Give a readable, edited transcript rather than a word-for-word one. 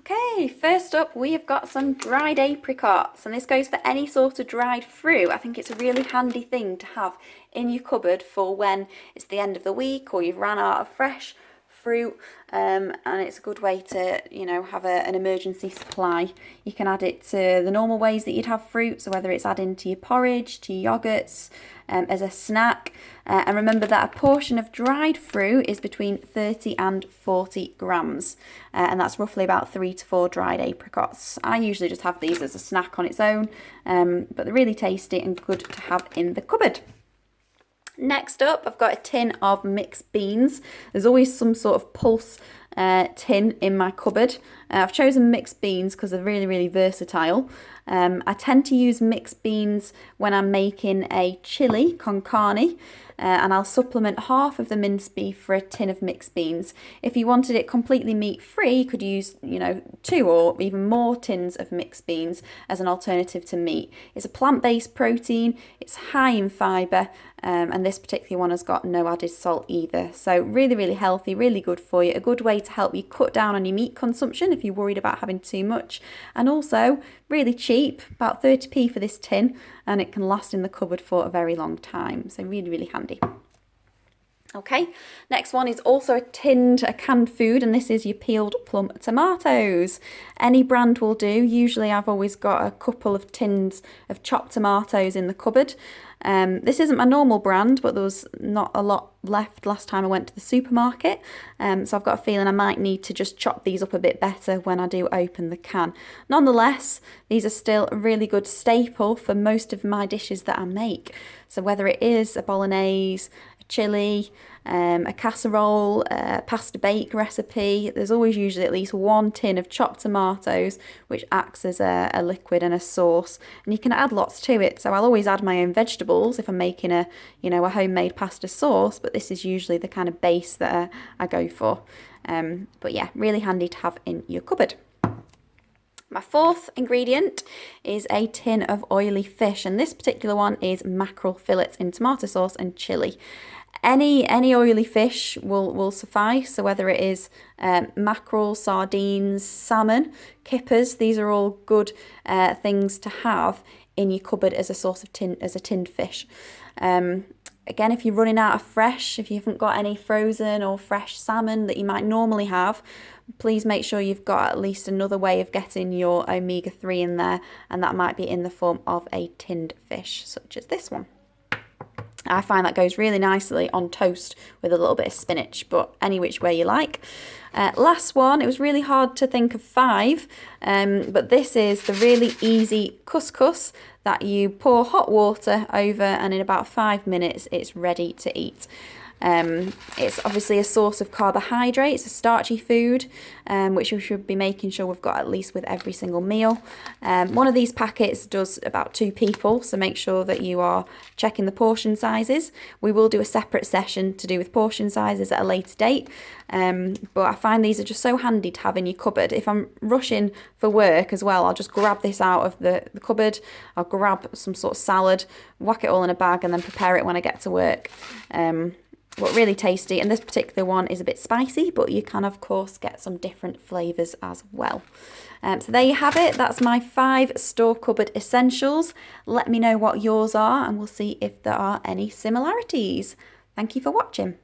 Okay, first up we have got some dried apricots, and this goes for any sort of dried fruit. I think it's a really handy thing to have in your cupboard for when it's the end of the week or you've run out of fresh fruit, and it's a good way to, have an emergency supply. You can add it to the normal ways that you'd have fruit, so whether it's adding to your porridge, to your yogurts, as a snack. And remember that a portion of dried fruit is between 30 and 40 grams, and that's roughly about 3 to 4 dried apricots. I usually just have these as a snack on its own, but they're really tasty and good to have in the cupboard. Next up, I've got a tin of mixed beans. There's always some sort of pulse tin in my cupboard. I've chosen mixed beans because they're really, really versatile. I tend to use mixed beans when I'm making a chili con carne, and I'll supplement half of the minced beef for a tin of mixed beans. If you wanted it completely meat free, you could use 2 or even more tins of mixed beans as an alternative to meat. It's a plant-based protein, it's high in fibre, and this particular one has got no added salt either. So really, really healthy, really good for you. A good way to help you cut down on your meat consumption if you're worried about having too much. And also really cheap, about 30p for this tin, and it can last in the cupboard for a very long time. So really, really handy. Okay, next one is also a canned food, and this is your peeled plum tomatoes. Any brand will do. Usually I've always got a couple of tins of chopped tomatoes in the cupboard. This isn't my normal brand, but there was not a lot left last time I went to the supermarket, so I've got a feeling I might need to just chop these up a bit better when I do open the can. Nonetheless, these are still a really good staple for most of my dishes that I make. So whether it is a bolognese, a chili, a casserole, a pasta bake recipe, there's always usually at least one tin of chopped tomatoes, which acts as a liquid and a sauce, and you can add lots to it. So I'll always add my own vegetables if I'm making a homemade pasta sauce, but this is usually the kind of base that I go for. But yeah, really handy to have in your cupboard. My fourth ingredient is a tin of oily fish, and this particular one is mackerel fillets in tomato sauce and chili. Any oily fish will suffice, so whether it is mackerel, sardines, salmon, kippers, these are all good things to have in your cupboard as a source of tinned fish. Again, if you're running out of fresh, if you haven't got any frozen or fresh salmon that you might normally have, please make sure you've got at least another way of getting your omega-3 in there, and that might be in the form of a tinned fish, such as this one. I find that goes really nicely on toast with a little bit of spinach, but any which way you like. Last one, it was really hard to think of 5, but this is the really easy couscous that you pour hot water over, and in about 5 minutes it's ready to eat. It's obviously a source of carbohydrates, a starchy food, which we should be making sure we've got at least with every single meal. One of these packets does about 2 people, so make sure that you are checking the portion sizes. We will do a separate session to do with portion sizes at a later date, but I find these are just so handy to have in your cupboard. If I'm rushing for work as well, I'll just grab this out of the cupboard, I'll grab some sort of salad, whack it all in a bag, and then prepare it when I get to work. But really tasty, and this particular one is a bit spicy, but you can of course get some different flavours as well. So there you have it, that's my 5 store cupboard essentials. Let me know what yours are, and we'll see if there are any similarities. Thank you for watching.